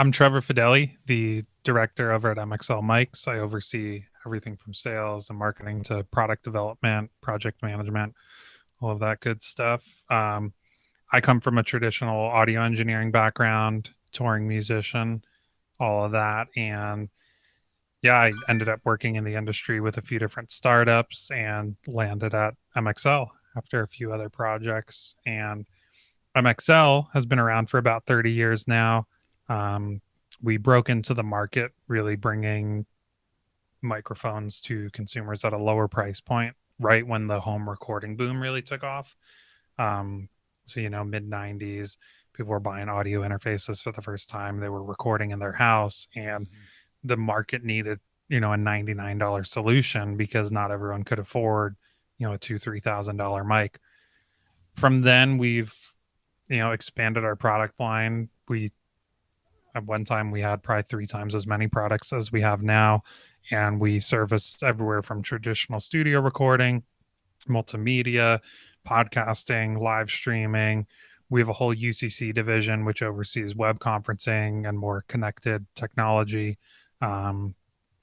I'm Trevor Fedele, the director over at MXL Mics. I oversee everything from sales and marketing to product development, project management, all of that good stuff. I come from a traditional audio engineering background, touring musician, all of that. And yeah, I ended up working in the industry with a few different startups and landed at MXL after a few other projects. And MXL has been around for about 30 years now. Um, we broke into the market really bringing microphones to consumers at a lower price point right when the home recording boom really took off. So, mid 90s, people were buying audio interfaces for the first time. They were recording in their house, and the market needed, a $99 solution because not everyone could afford, a $2,000-$3,000 mic. From then, we've expanded our product line. We At one time we had probably three times as many products as we have now, and we service everywhere from traditional studio recording, multimedia, podcasting, live streaming. We have a whole UCC division which oversees web conferencing and more connected technology. And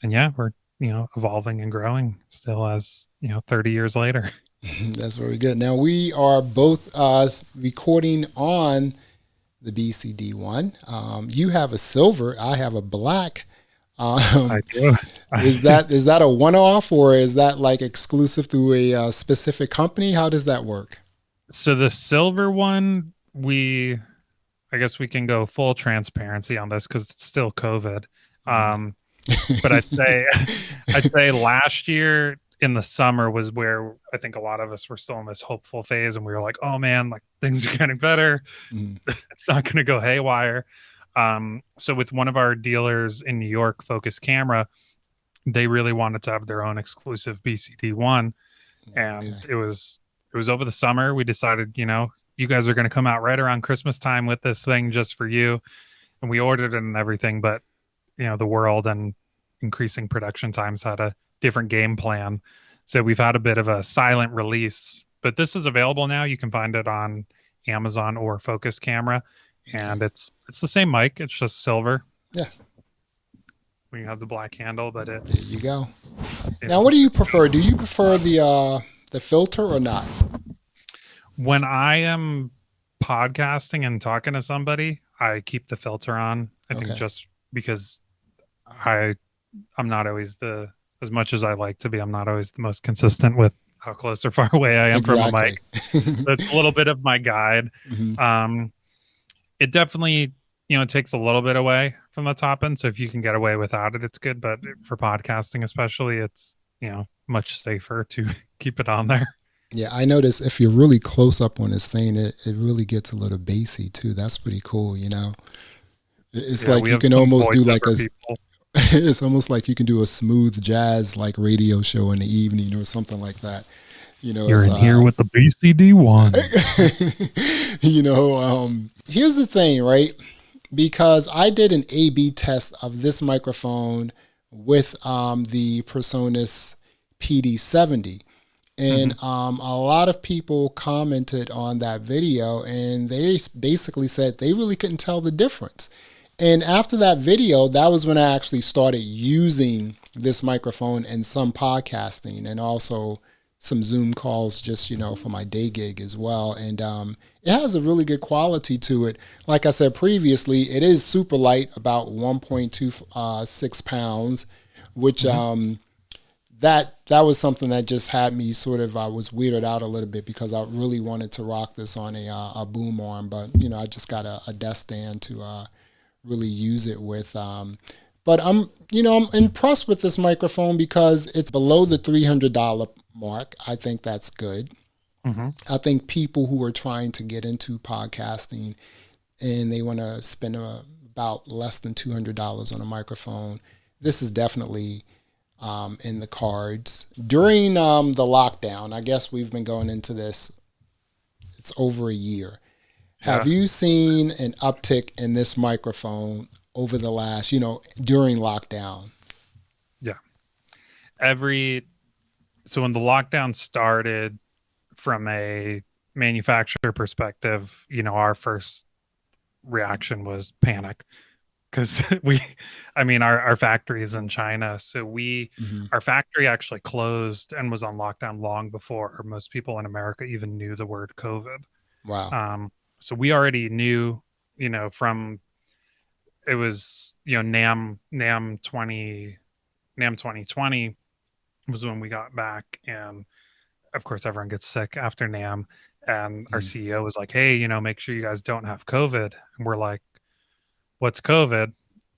yeah, we're evolving and growing still as 30 years later. That's very good. Now we are both recording on the BCD one. You have a silver. I have a black. I Um, do. is that a one off or is that like exclusive to a specific company? How does that work? So the silver one, I guess we can go full transparency on this because it's still COVID. Mm. Um, but I'd say last year in the summer was where I think a lot of us were still in this hopeful phase, and we were like, "Oh man, like things are getting better. Mm. It's not going to go haywire." So with one of our dealers in New York, Focus Camera, they really wanted to have their own exclusive BCD one, and Okay. it was over the summer. We decided, you guys are going to come out right around Christmas time with this thing just for you, and we ordered it and everything, but the world and increasing production times had a different game plan. So we've had a bit of a silent release, but this is available now. You can find it on Amazon or Focus Camera, Okay. and it's the same mic. It's just silver. Yeah. We have the black handle, but There you go. you Now, know, what do you prefer? Do you prefer the filter or not? when I am podcasting and talking to somebody, I keep the filter on. I think Okay. just because I I'm not always the as much as I like to be, I'm not always the most consistent with how close or far away I am from a mic. Exactly. So it's a little bit of my guide. Hmm. Um, it definitely, takes a little bit away from the top end. So if you can get away without it, it's good. But for podcasting, especially, it's, much safer to keep it on there. Yeah, I notice if you're really close up on this thing, it really gets a little bassy too. That's pretty cool. It's Yeah, like we you have can some almost do like voiceover a, people. it's almost like you can do a smooth jazz like radio show in the evening or something like that. You're It's in here with the BCD one. here's the thing, right? Because I did an A/B test of this microphone with the Personas PD70. Hmm. And a lot of people commented on that video and they basically said they really couldn't tell the difference. And after that video, that was when I actually started using this microphone in some podcasting and also some Zoom calls just, for my day gig as well. And it has a really good quality to it. Like I said previously, it is super light, about 1.26 pounds, which Hmm. that was something that just had me sort of I was weirded out a little bit because I really wanted to rock this on a boom arm, but I just got a desk stand to really use it with. But I'm impressed with this microphone because it's below the $300 mark. I think that's good. Hmm. I think people who are trying to get into podcasting and they want to spend about less than $200 on a microphone, this is definitely in the cards. During the lockdown, I guess we've been going into this, it's over a year. Have Yeah. you seen an uptick in this microphone over the last, during lockdown? Yeah. Every So when the lockdown started, from a manufacturer perspective, our first reaction was panic. because we, I mean, our factory is in China, so Hmm. our factory actually closed and was on lockdown long before most people in America even knew the word COVID. Wow. Um, so we already knew, from it was, NAM 2020 was when we got back, and of course everyone gets sick after NAM, and our Mhm. CEO was like, "Hey, make sure you guys don't have COVID," and we're like, "What's COVID?"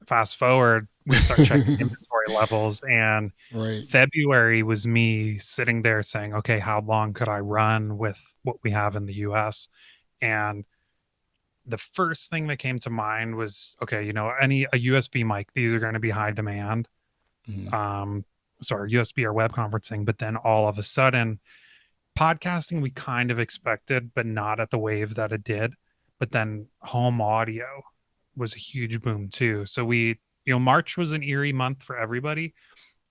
Fast forward, we start checking inventory levels, and Right. February was me sitting there saying, "Okay, how long could I run with what we have in the US?" And the first thing that came to mind was, okay, any a USB mic, these are going to be high demand. Mhm. Um, sorry, USB or web conferencing, but then all of a sudden, podcasting we kind of expected, but not at the wave that it did. But then home audio was a huge boom too. So March was an eerie month for everybody,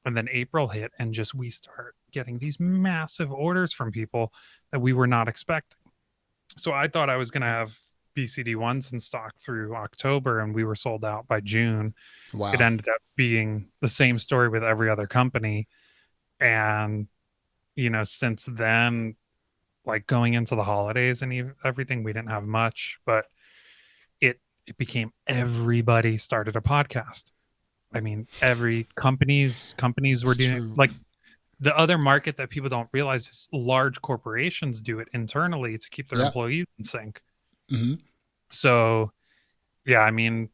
and then April hit, and just we start getting these massive orders from people that we were not expecting. So I thought I was going to have BCD ones in stock through October, and we were sold out by June. It Wow. ended up being the same story with every other company. And, since then, like going into the holidays and everything, we didn't have much, but it became everybody started a podcast. I mean, every companies were It's doing, true. like, the other market that people don't realize is large corporations do it internally to keep their Yeah. employees in sync. Hmm. So yeah, I mean,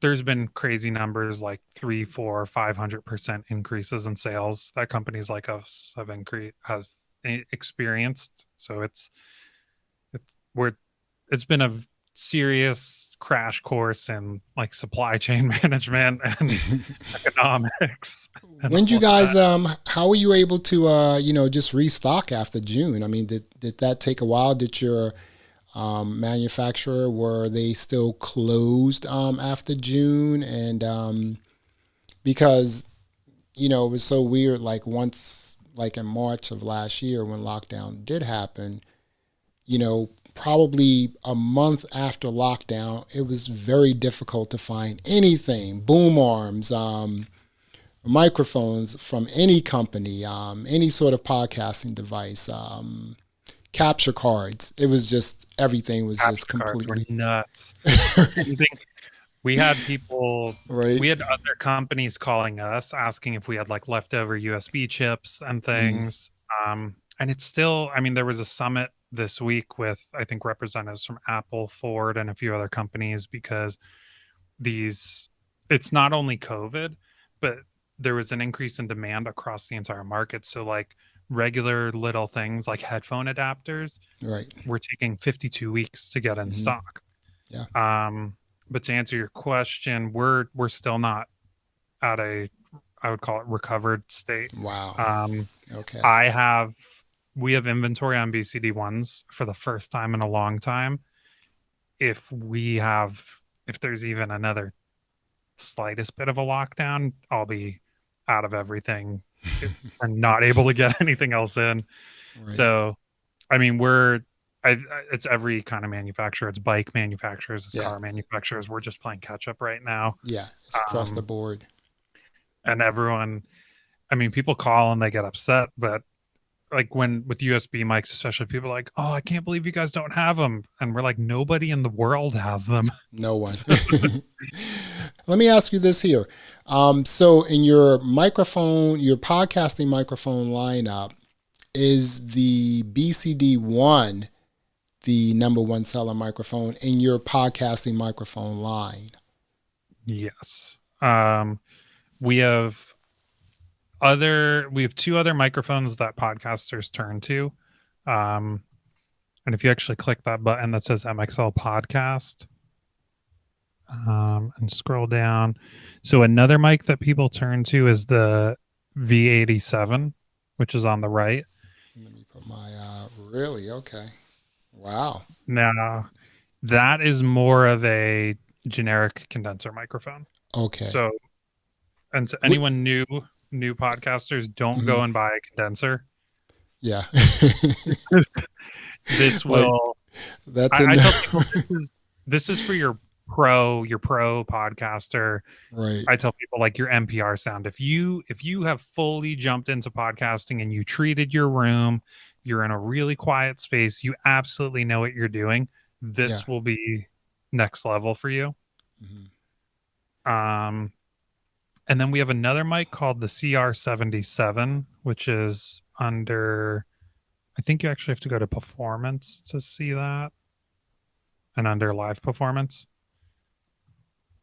there's been crazy numbers like 3, 4, 500% increases in sales that companies like us have experienced. So we're it's been a serious crash course in like supply chain management and economics and When did you all of that. guys how were you able to just restock after June? I mean, did that take a while? Did your manufacturer, were they still closed after June? And because it was so weird, like once, like in March of last year when lockdown did happen, probably a month after lockdown, it was very difficult to find anything, boom arms, microphones from any company, any sort of podcasting device, capture cards. It was just, everything was just Capture cards were completely nuts. Anything we had people right. we had other companies calling us asking if we had like leftover USB chips and Mm, things. And it's still, I mean, there was a summit this week with I think representatives from Apple, Ford, and a few other companies because these it's not only COVID, but there was an increase in demand across the entire market. So like regular little things like headphone adapters right. were taking 52 weeks to get in Hmm. stock. Yeah. Um, but to answer your question, we're still not at a I would call it recovered state. Wow. Um, Okay. I have we have inventory on BCD ones for the first time in a long time. If there's even another slightest bit of a lockdown, I'll be out of everything and not able to get anything else in. Right. So, I mean, it's every kind of manufacturer. It's bike manufacturers, it's Yeah. car manufacturers. We're just playing catch up right now. Yeah. It's across the Um, board. and everyone, I mean, people call and they get upset, but like when with USB mics, especially people are like, oh, I can't believe you guys don't have them. And we're like, nobody in the world has them. No one. So, Let me ask you this here. So, in your microphone, your podcasting microphone lineup, is the BCD1 the number one seller microphone in your podcasting microphone line? yes. We have we have two other microphones that podcasters turn to. Um, and if you actually click that button that says MXL podcast, and scroll down, so another mic that people turn to is the V87, which is on the right. Let me put my, really? Okay. Wow. Now, that is more of a generic condenser microphone. Okay. So, and to What? anyone new podcasters, don't Mhm. go and buy a condenser. Yeah. This Like, will that's I in. tell people this is for your your pro podcaster. Right. I tell people like your NPR sound. If you have fully jumped into podcasting and you treated your room, you're in a really quiet space, you absolutely know what you're doing, Yeah. this will be next level for you. Hmm. Um and then we have another mic called the CR77, which is under, I think you actually have to go to performance to see that, and under live performance,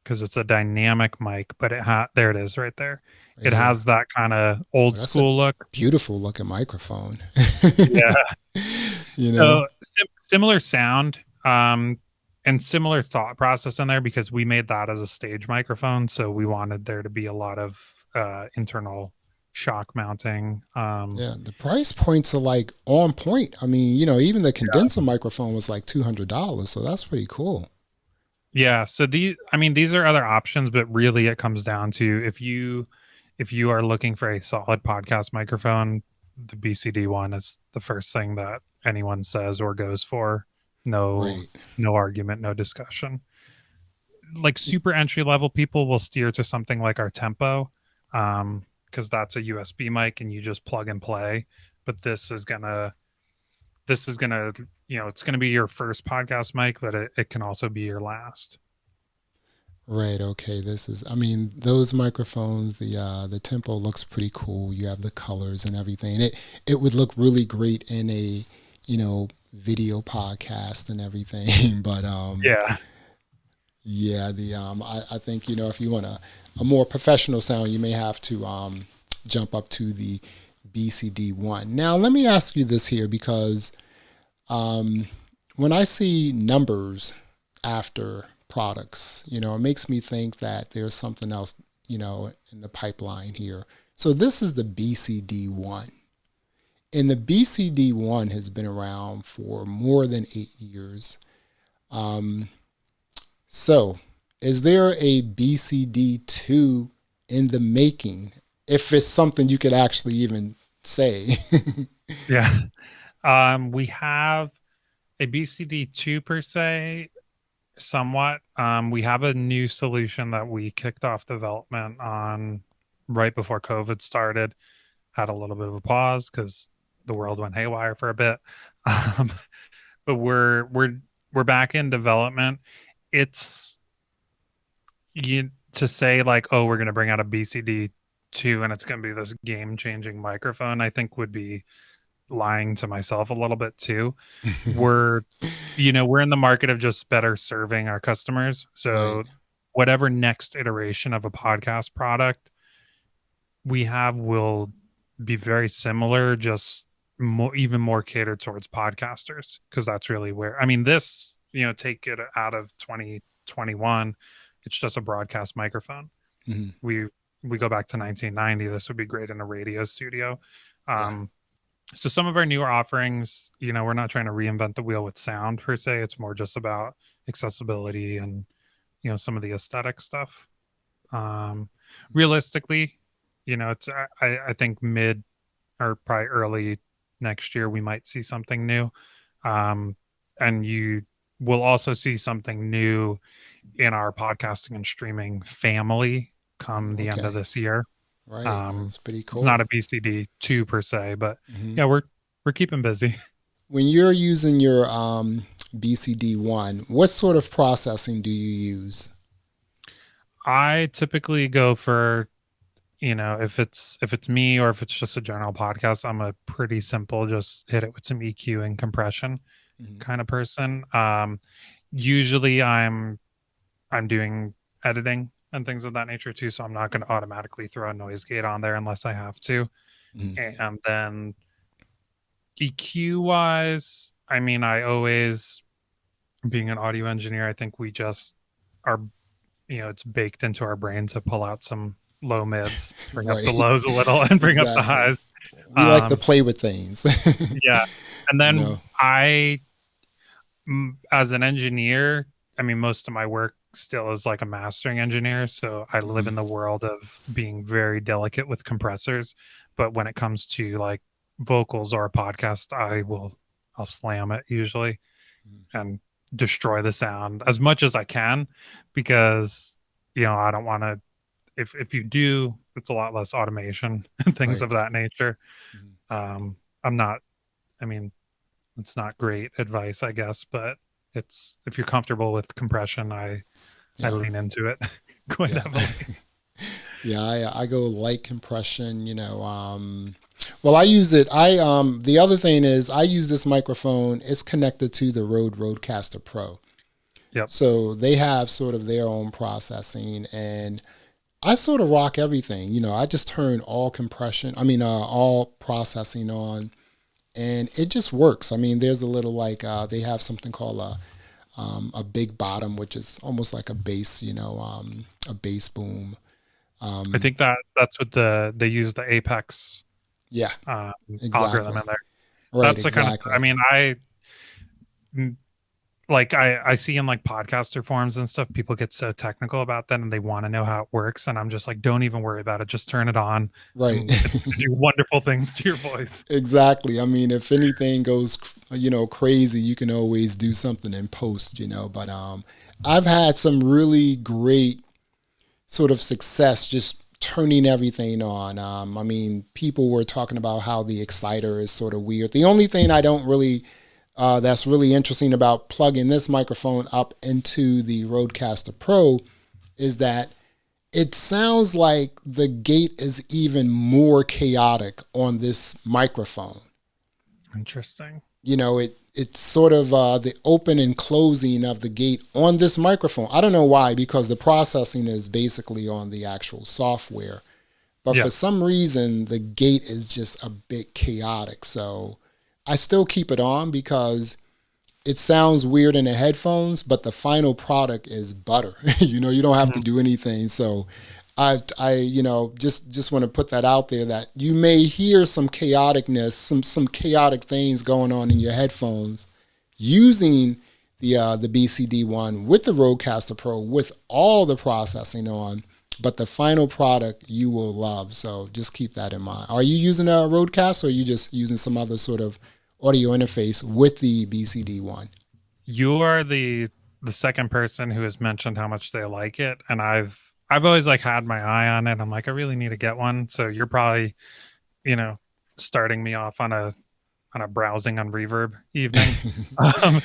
because it's a dynamic mic, but there it is right there. Right It here. has that kind of Oh, old that's a school look. beautiful looking microphone. Yeah. You know? So similar sound, and similar thought process in there, because we made that as a stage microphone, so we Mhm. wanted there to be a lot of internal shock mounting. Yeah, the price points are like on point. I mean, even the condenser microphone was like $200, so that's pretty cool. Yeah, so these are other options, but really it comes down to, if you are looking for a solid podcast microphone, the BCD one is the first thing that anyone says or goes for. No Right. no argument, no discussion. Like super entry level people will steer to something like our Tempo, because that's a USB mic and you just plug and play. But this is gonna, it's gonna be your first podcast mic, but it can also be your last. Right. Okay. I mean, those microphones, the tempo looks pretty cool. You have the colors and everything. It would look really great in a, video podcast and everything. But Yeah. yeah, I think, if you want a more professional sound, you may have to jump up to the BCD one. Now, let me ask you this here, because um, when I see numbers after products, it makes me think that there's something else, in the pipeline here. So this is the BCD1. And the BCD1 has been around for more than 8 years. Um, so is there a BCD2 in the making? If it's something you could actually even say. Yeah. We have a BCD2 per se, somewhat. We have a new solution that we kicked off development on right before COVID started. Had a little bit of a pause because the world went haywire for a bit. Um, but we're back in development. It's you to say like, oh, we're gonna bring out a BCD2 and it's gonna be this game changing microphone, I think would be lying to myself a little bit too. We're we're in the market of just better serving our customers. Right. So whatever next iteration of a podcast product we have will be very similar, just even more catered towards podcasters, because that's really where, I mean, this, take it out of 2021, it's just a broadcast microphone. Mhm. We go back to 1990, this would be great in a radio studio. Yeah. um so some of our newer offerings, we're not trying to reinvent the wheel with sound per se. It's more just about accessibility and, some of the aesthetic stuff. Um, Realistically, it's I think mid or probably early next year we might see something new. Um, and you will also see something new in our podcasting and streaming family come Oh, the end of okay. this year. Right. That's pretty It's not cool. a BCD2 per se, but Hmm. yeah, we're keeping busy. When you're using your BCD1, what sort of processing do you use? I typically go for, if it's me or if it's just a general podcast, I'm a pretty simple, just hit it with some EQ and compression Hmm. kind of person. Usually I'm doing editing and things of that nature too, so I'm not going to automatically throw a noise gate on there unless I have to. Hmm. And then EQ wise, I mean, I always, being an audio engineer, I think we just are, it's baked into our brain to pull out some low mids, bring up the Right. lows a little and bring up the Exactly. highs. We like to Um, play with things. yeah. And you then know. as an engineer, I mean, most of my work still is like a mastering engineer. So I live Hmm. in the world of being very delicate with compressors. But when it comes to like vocals or a podcast, I'll slam it usually. And destroy the sound as much as I can because I don't want to. If you do, it's a lot less automation and things Right. of that nature. Mhm. I'm not. I mean, it's not great advice, I guess, but it's if you're comfortable with compression, I Yeah. lean into it quite Yeah. heavily. Yeah, I go light compression, well, I use it. The other thing is I use this microphone. It's connected to the Rodecaster Pro. Yep. So they have sort of their own processing, and I sort of rock everything. I just turn all compression, all processing on, and it just works. I mean, there's a little like they have something called a big bottom, which is almost like a bass, a bass boom. I Um, think that's what they use the Apex yeah, um, algorithm exactly. in there. Right, That's the kind of I exactly. mean, I see in like podcaster forums and stuff, people get so technical about that and they want to know how it works, and I'm just like, don't even worry about it. Just turn it on, Right. and it's going to do wonderful things to your voice. Exactly. I mean, if anything goes, crazy, you can always do something in post. But I've had some really great sort of success just turning everything on. I mean, people were talking about how the exciter is sort of weird. The only thing I don't really that's really interesting about plugging this microphone up into the Rodecaster Pro is that it sounds like the gate is even more chaotic on this microphone. Interesting. It's sort of the open and closing of the gate on this microphone. I don't know why, because the processing is basically on the actual software. But Yeah. for some reason, the gate is just a bit chaotic. So I still keep it on because it sounds weird in the headphones, but the final product is butter. You don't have to Mhm. do anything. So just want to put that out there that you may hear some chaoticness, some chaotic things going on in your headphones using the BCD one with the Rodecaster Pro with all the processing on, but the final product you will love. So just keep that in mind. Are you using a Rodecaster, or are you just using some other sort of audio interface with the BCD one? You are the second person who has mentioned how much they like it, and I've always like had my eye on it. I'm like, I really need to get one. So you're probably, you know, starting me off on a browsing on Reverb evening. Um,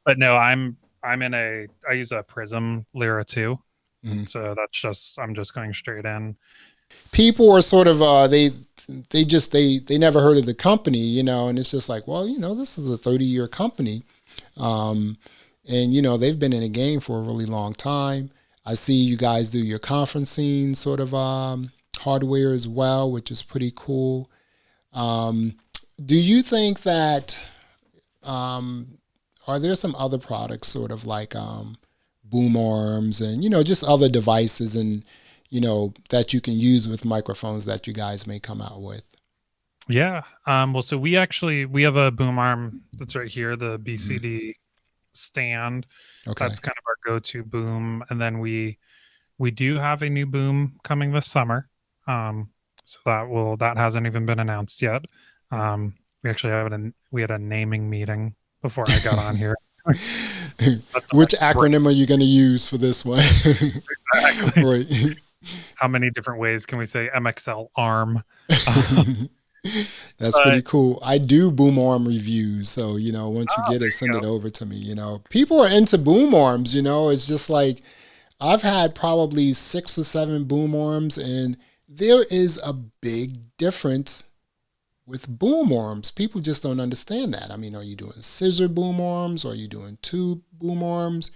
but no, I'm in a I use a Prism Lyra 2. Mhm. So that's just I'm just going straight in. People are sort of they never heard of the company, and it's just like, well, this is a 30-year company. Um, and they've been in the game for a really long time. I see you guys do your conferencing sort of hardware as well, which is pretty cool. Um, do you think that are there some other products sort of like boom arms and just other devices and that you can use with microphones that you guys may come out with? Yeah. Well, so we have a boom arm that's right here, the Hmm. BCD stand. Okay. That's kind of our go-to boom, and then we do have a new boom coming this summer. Um, so that hasn't even been announced yet. We actually we had a naming meeting before I got on here. That's Which right, acronym are you going to use for this one? exactly. Right. How many different ways can we say MXL arm? Uh, That's pretty but coom. I do boom arm reviews, so once you oh, get there it, you send it go. over to me. People are into boom arms. It's just like I've had probably 6 or 7 boom arms, and there is a big difference with boom arms. People just don't understand that. I mean, are you doing scissor boom arms? Are you doing tube boom arms?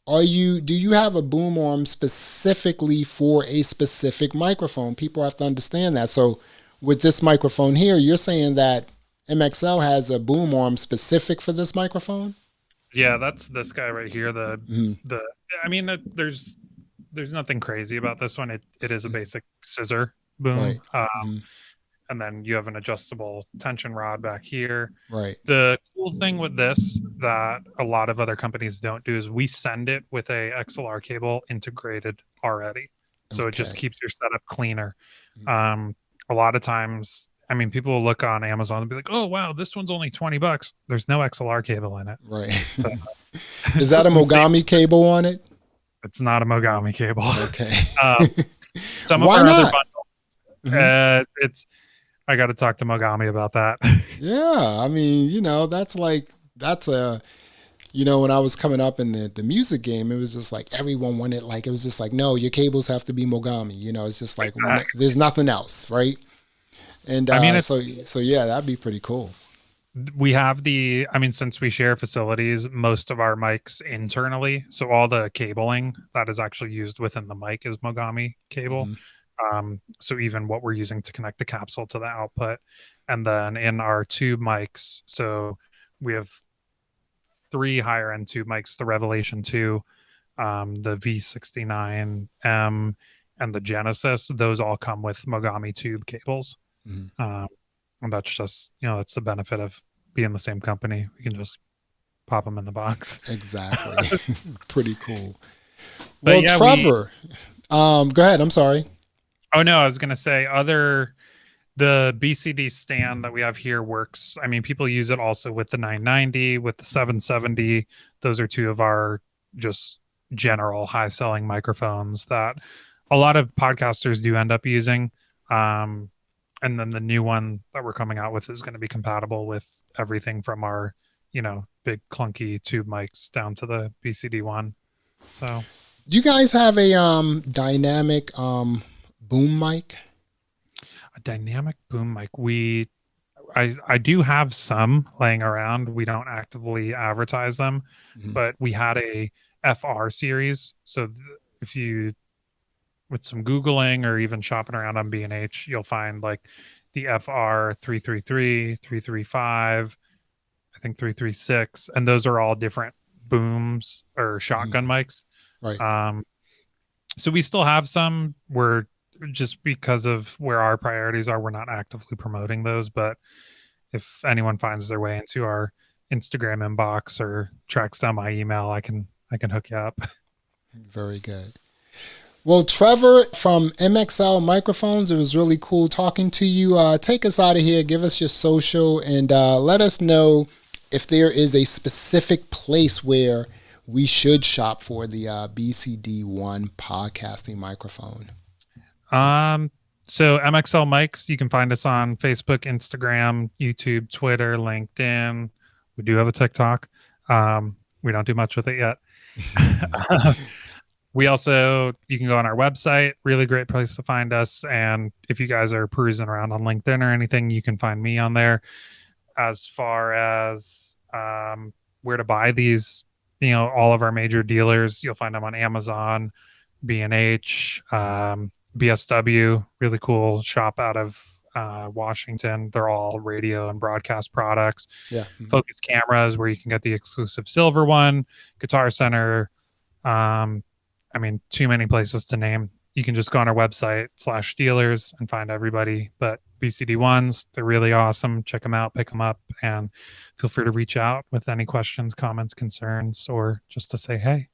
Do you have a boom arm specifically for a specific microphone? People have to understand that. So with this microphone here, you're saying that MXL has a boom arm specific for this microphone? Yeah, that's this guy right here. Mm-hmm. The I mean, there's nothing crazy about this one. It is a basic scissor boom. Right. Mm-hmm. And then you have an adjustable tension rod back here. Right. The cool thing with this that a lot of other companies don't do is we send it with a XLR cable integrated already. So it just Okay. keeps your setup cleaner. Um, a lot of times, I mean, people will look on Amazon and be like, "Oh, wow, this one's only $20." There's no XLR cable in it. Right. So Is that a We say Mogami cable on it? it's not a Mogami cable. Okay. um, some of Why our other not? bundles, Hmm. it's I got to talk to Mogami about that. Yeah, I mean, that's like that's a when I was coming up in the music game, it was just like everyone wanted, like it was just like, no, your cables have to be Mogami. It's just like Exactly. there's nothing else, right? And I mean, it's so yeah, that'd be pretty cool. we have I mean, since we share facilities, most of our mics internally, so all the cabling that is actually used within the mic is Mogami cable. Hmm. So even what we're using to connect the capsule to the output, and then in our tube mics, so we have three higher end tube mics: the Revelation 2, the V69M, and the Genesis. Those all come with Mogami tube cables. Hmm. Um, and that's just, that's the benefit of being the same company. We can just pop them in the box. Exactly. Pretty cool. But Well, yeah, we, Trevor, go ahead. I'm sorry. oh no, I was going to say the BCD stand that we have here works. I mean, people use it also with the 990, with the 770. Those are two of our just general high selling microphones that a lot of podcasters do end up using. Um, and then the new one that we're coming out with is going to be compatible with everything from our, big clunky tube mics down to the BCD one. So Do you guys have a dynamic boom mic? a dynamic boom mic. I do have some laying around. We don't actively advertise them, Mhm. but we had a FR series. So if you with some googling or even shopping around on B&H, you'll find like the FR 333, 335, I think 336, and those are all different booms or Mhm. shotgun mics. Right. Um, so we still have some. We're just because of where our priorities are, we're not actively promoting those, but if anyone finds their way into our Instagram inbox or tracks down my email, I can hook you up. Very good. Well, Trevor from MXL Microphones, it was really cool talking to you. Take us out of here, give us your social, and let us know if there is a specific place where we should shop for the BCD1 podcasting microphone. Um, so MXL Mics, you can find us on Facebook, Instagram, YouTube, Twitter, LinkedIn. We do have a TikTok. We don't do much with it yet. We also, you can go on our website, really great place to find us. And if you guys are perusing around on LinkedIn or anything, you can find me on there. As far as where to buy these, all of our major dealers, you'll find them on Amazon, B&H, BSW, really cool shop out of Washington. They're all radio and broadcast products. Yeah. Mhm. Focus cameras, where you can get the exclusive silver one. Guitar Center. Um, I mean, too many places to name. You can just go on our website /dealers and find everybody. But BCD ones, they're really awesome. Check them out, pick them up, and feel free to reach out with any questions, comments, concerns, or just to say hey.